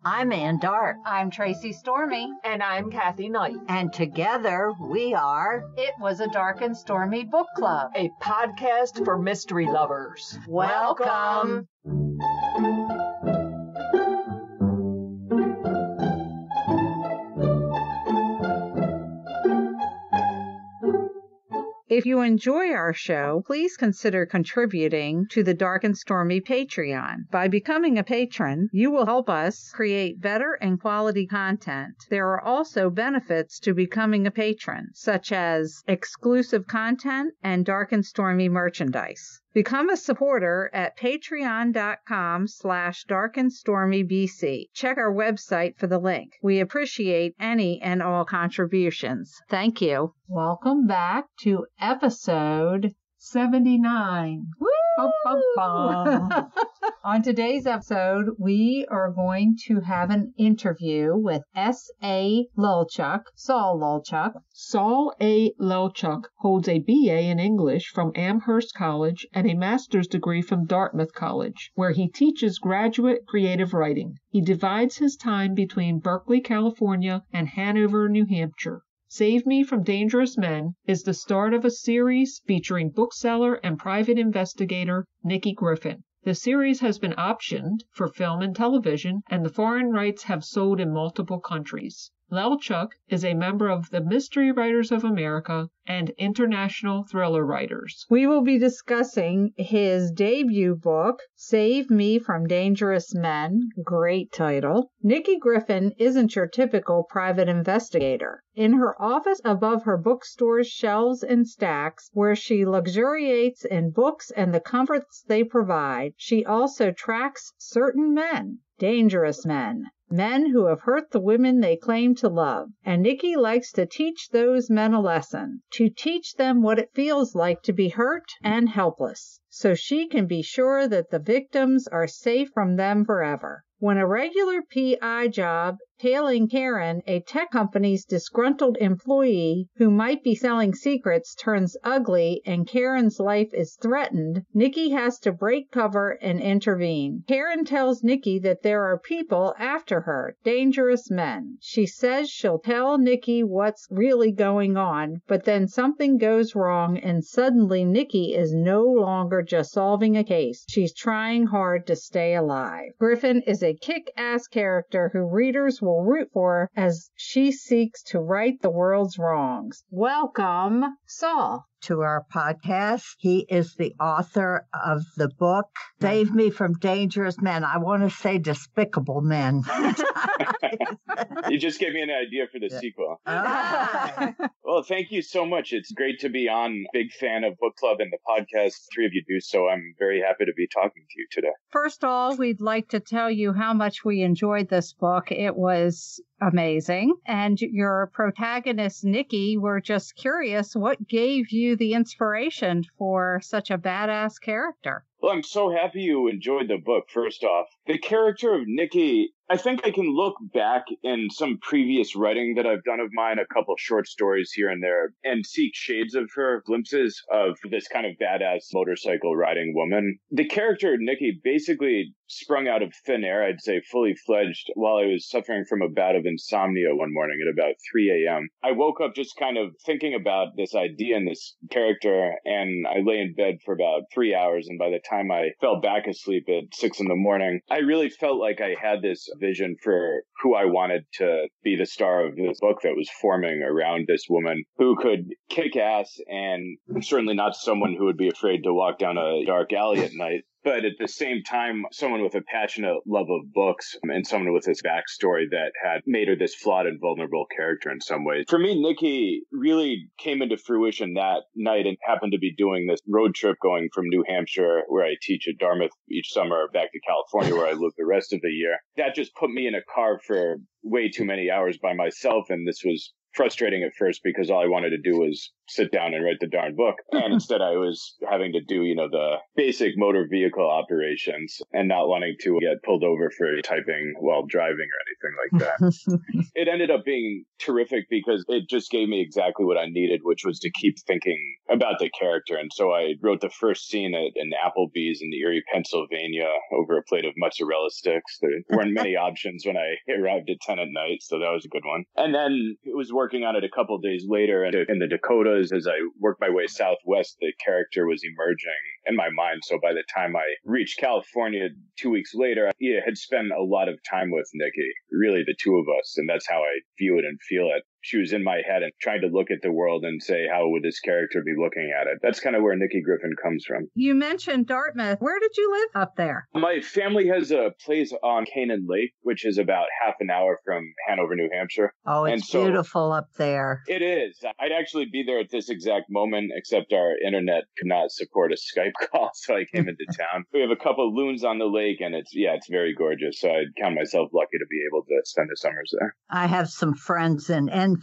I'm Ann Dart. I'm Tracy Stormy. And I'm Kathy Knight. And together we are It Was a Dark and Stormy Book Club, a podcast for mystery lovers. Welcome. If you enjoy our show, please consider contributing to the Dark and Stormy Patreon. By becoming a patron, you will help us create better and quality content. There are also benefits to becoming a patron, such as exclusive content and Dark and Stormy merchandise. Become a supporter at patreon.com/darkandstormybc. Check our website for the link. We appreciate any and all contributions. Thank you. Welcome back to episode 79. Woo! Bum, bum, bum. On today's episode, we are going to have an interview with S.A. Lelchuk, Saul Lelchuk. Saul A. Lelchuk holds a B.A. in English from Amherst College and a master's degree from Dartmouth College, where he teaches graduate creative writing. He divides his time between Berkeley, California, and Hanover, New Hampshire. Save Me from Dangerous Men is the start of a series featuring bookseller and private investigator Nikki Griffin. The series has been optioned for film and television, and the foreign rights have sold in multiple countries. Lelchuk is a member of the Mystery Writers of America and International Thriller Writers. We will be discussing his debut book, Save Me from Dangerous Men. Great title. Nikki Griffin isn't your typical private investigator. In her office above her bookstore's shelves and stacks, where she luxuriates in books and the comforts they provide, she also tracks certain men. Dangerous men. Men who have hurt the women they claim to love. And Nikki likes to teach those men a lesson. To teach them what it feels like to be hurt and helpless. So she can be sure that the victims are safe from them forever. When a regular PI job tailing Karen, a tech company's disgruntled employee who might be selling secrets, turns ugly and Karen's life is threatened, Nikki has to break cover and intervene. Karen tells Nikki that there are people after her, dangerous men. She says she'll tell Nikki what's really going on, but then something goes wrong and suddenly Nikki is no longer just solving a case. She's trying hard to stay alive. Griffin is a kick-ass character who readers will root for as she seeks to right the world's wrongs. Welcome, Saul. To our podcast. He is the author of the book, Save Me from Dangerous Men. I want to say Despicable Men. You just gave me an idea for the sequel. Well, thank you so much. It's great to be on. Big fan of book club and the podcast. Three of you do, so I'm very happy to be talking to you today. First of all, we'd like to tell you how much we enjoyed this book. It was amazing. And your protagonist, Nikki, we're just curious, what gave you the inspiration for such a badass character? Well, I'm so happy you enjoyed the book, first off. The character of Nikki, I think I can look back in some previous writing that I've done of mine, a couple short stories here and there, and see shades of her, glimpses of this kind of badass motorcycle riding woman. The character of Nikki basically sprung out of thin air, I'd say fully fledged, while I was suffering from a bout of insomnia one morning at about 3 a.m. I woke up just kind of thinking about this idea and this character, and I lay in bed for about 3 hours, and by the time I fell back asleep at 6 in the morning, I really felt like I had this vision for who I wanted to be the star of this book that was forming around this woman who could kick ass, and certainly not someone who would be afraid to walk down a dark alley at night. But at the same time, someone with a passionate love of books and someone with this backstory that had made her this flawed and vulnerable character in some ways. For me, Nikki really came into fruition that night and happened to be doing this road trip going from New Hampshire, where I teach at Dartmouth each summer, back to California, where I live the rest of the year. That just put me in a car for way too many hours by myself, and this was frustrating at first because all I wanted to do was sit down and write the darn book. And instead I was having to do, the basic motor vehicle operations and not wanting to get pulled over for typing while driving or anything like that. It ended up being terrific because it just gave me exactly what I needed, which was to keep thinking about the character. And so I wrote the first scene at an Applebee's in Erie, Pennsylvania, over a plate of mozzarella sticks. There weren't many options when I arrived at 10 at night, so that was a good one. And then I was working on it a couple of days later in the Dakotas. As I worked my way southwest, the character was emerging in my mind. So by the time I reached California 2 weeks later, I had spent a lot of time with Nikki, really the two of us, and that's how I view it and feel it. She was in my head and trying to look at the world and say, how would this character be looking at it? That's kind of where Nikki Griffin comes from. You mentioned Dartmouth. Where did you live up there? My family has a place on Canaan Lake, which is about half an hour from Hanover, New Hampshire. Oh, it's beautiful up there. It is. I'd actually be there at this exact moment, except our internet could not support a Skype call, so I came into town. We have a couple of loons on the lake, and it's very gorgeous. So I'd count myself lucky to be able to spend the summers there. I have some friends in Enfield.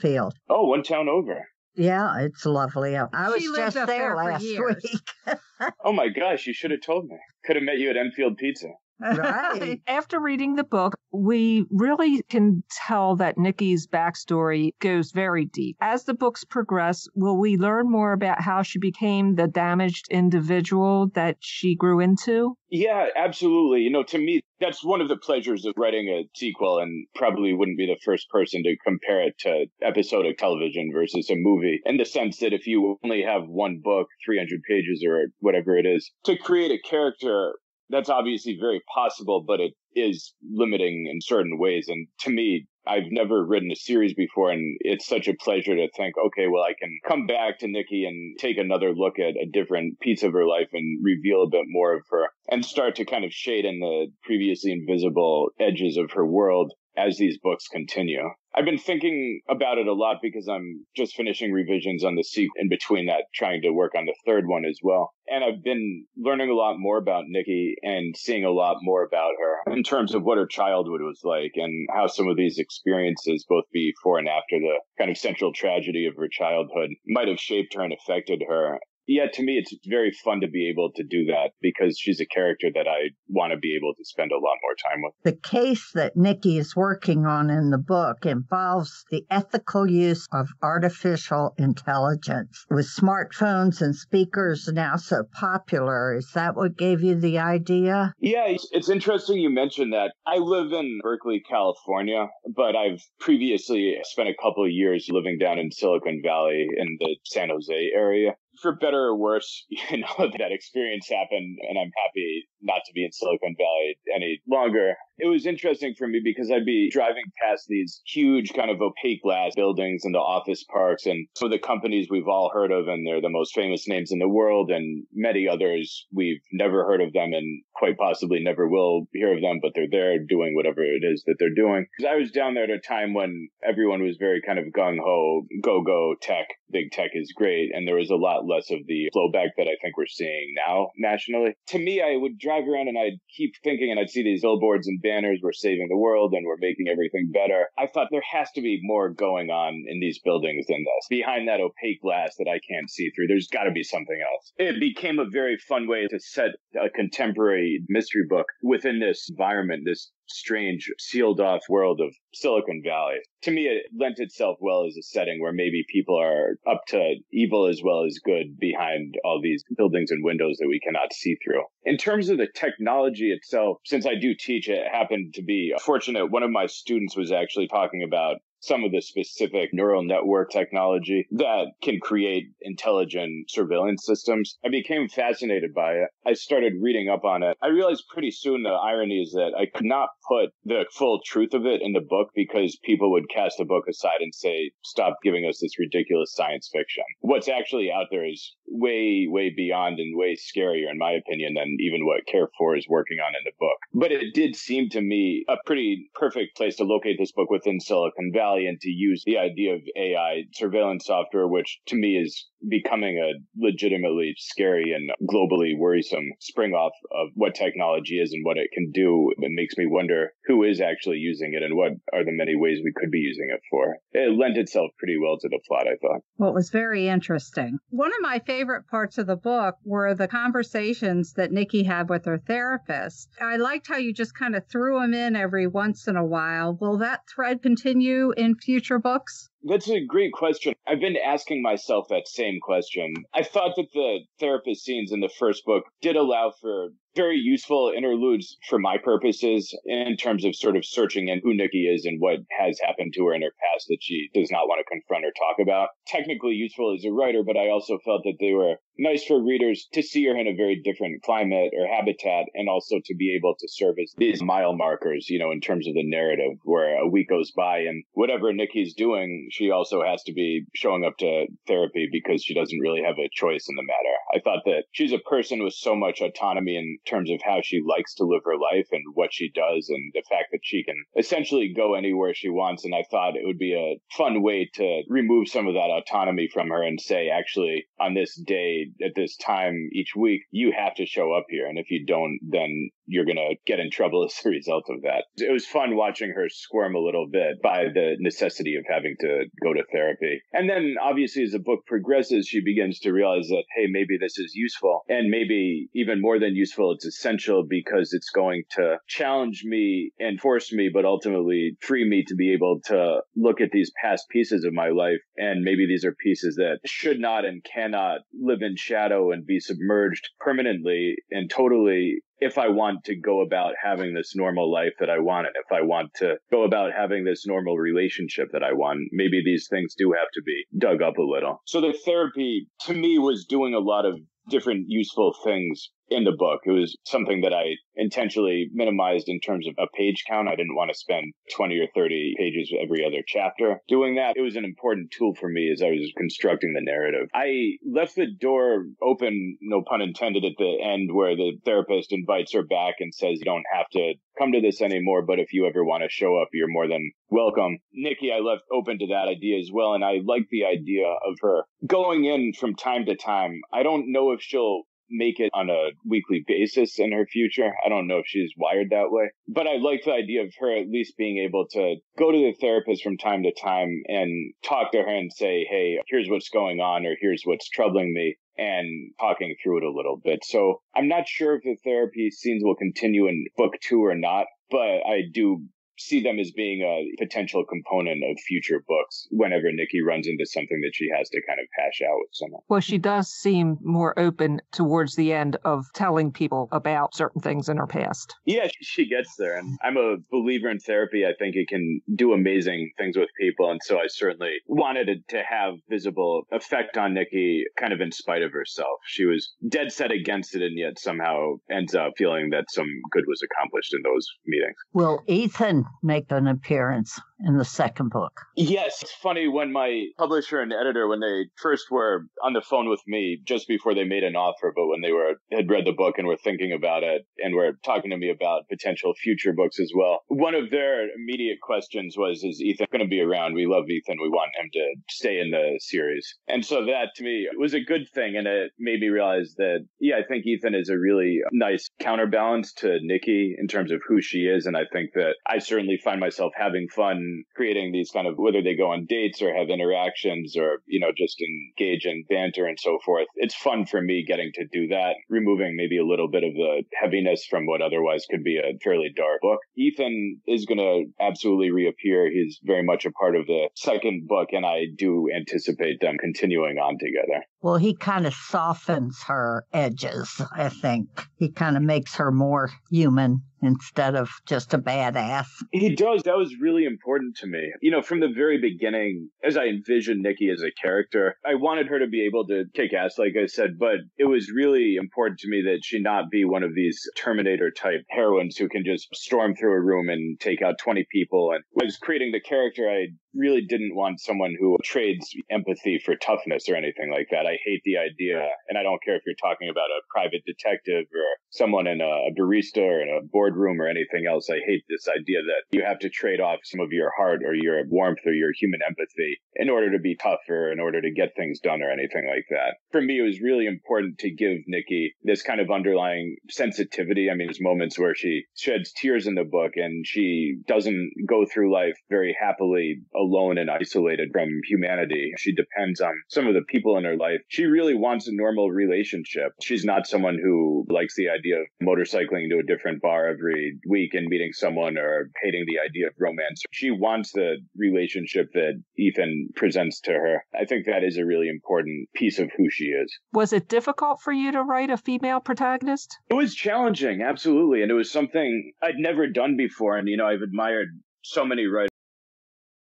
Oh, one town over. Yeah, it's lovely. I was just there last week. Oh my gosh, you should have told me. Could have met you at Enfield Pizza. Right. After reading the book, we really can tell that Nikki's backstory goes very deep. As the books progress, will we learn more about how she became the damaged individual that she grew into? Yeah, absolutely. To me, that's one of the pleasures of writing a sequel, and probably wouldn't be the first person to compare it to episodic television versus a movie, in the sense that if you only have one book, 300 pages or whatever it is, to create a character, that's obviously very possible, but it is limiting in certain ways. And to me, I've never written a series before, and it's such a pleasure to think, okay, well, I can come back to Nikki and take another look at a different piece of her life and reveal a bit more of her and start to kind of shade in the previously invisible edges of her world as these books continue. I've been thinking about it a lot because I'm just finishing revisions on the sequel, in between that, trying to work on the third one as well. And I've been learning a lot more about Nikki and seeing a lot more about her in terms of what her childhood was like and how some of these experiences, both before and after the kind of central tragedy of her childhood, might have shaped her and affected her. Yeah, to me, it's very fun to be able to do that because she's a character that I want to be able to spend a lot more time with. The case that Nikki is working on in the book involves the ethical use of artificial intelligence. With smartphones and speakers now so popular, is that what gave you the idea? Yeah, it's interesting you mentioned that. I live in Berkeley, California, but I've previously spent a couple of years living down in Silicon Valley in the San Jose area. For better or worse, that experience happened, and I'm happy not to be in Silicon Valley any longer. It was interesting for me because I'd be driving past these huge kind of opaque glass buildings and the office parks and some of the companies we've all heard of, and they're the most famous names in the world, and many others we've never heard of them and quite possibly never will hear of them, but they're there doing whatever it is that they're doing. Because I was down there at a time when everyone was very kind of gung-ho, go-go tech. Big tech is great, and there was a lot less of the flowback that I think we're seeing now nationally. To me, I would drive around and I'd keep thinking, and I'd see these billboards and banners, we're saving the world and we're making everything better. I thought there has to be more going on in these buildings than this. Behind that opaque glass that I can't see through, there's got to be something else. It became a very fun way to set a contemporary mystery book within this environment, this strange, sealed-off world of Silicon Valley. To me, it lent itself well as a setting where maybe people are up to evil as well as good behind all these buildings and windows that we cannot see through. In terms of the technology itself, since I do teach, it happened to be fortunate. One of my students was actually talking about some of the specific neural network technology that can create intelligent surveillance systems. I became fascinated by it. I started reading up on it. I realized pretty soon the irony is that I could not put the full truth of it in the book because people would cast the book aside and say, stop giving us this ridiculous science fiction. What's actually out there is way, way beyond and way scarier, in my opinion, than even what Care 4 is working on in the book. But it did seem to me a pretty perfect place to locate this book within Silicon Valley and to use the idea of AI surveillance software, which to me is becoming a legitimately scary and globally worrisome spring off of what technology is and what it can do. It makes me wonder who is actually using it and what are the many ways we could be using it for. It lent itself pretty well to the plot, I thought. Well, it was very interesting. One of my favorite parts of the book were the conversations that Nikki had with her therapist. I liked how you just kind of threw them in every once in a while. Will that thread continue in future books? That's a great question. I've been asking myself that same question. I thought that the therapist scenes in the first book did allow for very useful interludes for my purposes in terms of sort of searching in who Nikki is and what has happened to her in her past that she does not want to confront or talk about. Technically useful as a writer, but I also felt that they were nice for readers to see her in a very different climate or habitat, and also to be able to serve as these mile markers, in terms of the narrative, where a week goes by and whatever Nikki's doing, she also has to be showing up to therapy because she doesn't really have a choice in the matter. I thought that she's a person with so much autonomy in terms of how she likes to live her life and what she does, and the fact that she can essentially go anywhere she wants. And I thought it would be a fun way to remove some of that autonomy from her and say, actually, on this day, at this time each week, you have to show up here. And if you don't, then you're going to get in trouble as a result of that. It was fun watching her squirm a little bit by the necessity of having to go to therapy. And then obviously as the book progresses, she begins to realize that, hey, maybe this is useful. And maybe even more than useful, it's essential because it's going to challenge me and force me, but ultimately free me to be able to look at these past pieces of my life. And maybe these are pieces that should not and cannot live in shadow and be submerged permanently and totally if I want to go about having this normal life that I want, and if I want to go about having this normal relationship that I want, maybe these things do have to be dug up a little. So the therapy, to me, was doing a lot of different useful things in the book. It was something that I intentionally minimized in terms of a page count. I didn't want to spend 20 or 30 pages every other chapter doing that. It was an important tool for me as I was constructing the narrative. I left the door open, no pun intended, at the end where the therapist invites her back and says, you don't have to come to this anymore, but if you ever want to show up, you're more than welcome. Nikki, I left open to that idea as well. And I like the idea of her going in from time to time. I don't know if she'll make it on a weekly basis in her future. I don't know if she's wired that way, but I like the idea of her at least being able to go to the therapist from time to time and talk to her and say, hey, here's what's going on, or here's what's troubling me, and talking through it a little bit. So I'm not sure if the therapy scenes will continue in book 2 or not, but I do see them as being a potential component of future books whenever Nikki runs into something that she has to kind of hash out with someone. Well, she does seem more open towards the end of telling people about certain things in her past. Yeah, she gets there. And I'm a believer in therapy. I think it can do amazing things with people. And so I certainly wanted it to have visible effect on Nikki, kind of in spite of herself. She was dead set against it and yet somehow ends up feeling that some good was accomplished in those meetings. Will Ethan make an appearance in the second book? Yes. It's funny, when my publisher and editor, when they first were on the phone with me just before they made an offer, but when they had read the book and were thinking about it and were talking to me about potential future books as well, one of their immediate questions was, is Ethan going to be around? We love Ethan. We want him to stay in the series. And so that to me was a good thing. And it made me realize that, yeah, I think Ethan is a really nice counterbalance to Nikki in terms of who she is. And I think that I certainly find myself having fun creating these kind of, whether they go on dates or have interactions or, just engage in banter and so forth. It's fun for me getting to do that, removing maybe a little bit of the heaviness from what otherwise could be a fairly dark book. Ethan is going to absolutely reappear. He's very much a part of the second book, and I do anticipate them continuing on together. Well, he kind of softens her edges, I think. He kind of makes her more human instead of just a badass. He does. That was really important to me. From the very beginning, as I envisioned Nikki as a character, I wanted her to be able to kick ass, like I said, but it was really important to me that she not be one of these Terminator-type heroines who can just storm through a room and take out 20 people. And when I was creating the character, I really didn't want someone who trades empathy for toughness or anything like that. I hate the idea, and I don't care if you're talking about a private detective or someone in a barista or in a board boardroom or anything else. I hate this idea that you have to trade off some of your heart or your warmth or your human empathy in order to be tougher, in order to get things done or anything like that. For me, it was really important to give Nikki this kind of underlying sensitivity. I mean, there's moments where she sheds tears in the book and she doesn't go through life very happily alone and isolated from humanity. She depends on some of the people in her life. She really wants a normal relationship. She's not someone who likes the idea of motorcycling to a different bar every week and meeting someone or hating the idea of romance. She wants the relationship that Ethan presents to her. I think that is a really important piece of who she is. Was it difficult for you to write a female protagonist? It was challenging, absolutely. And it was something I'd never done before. And, I've admired so many writers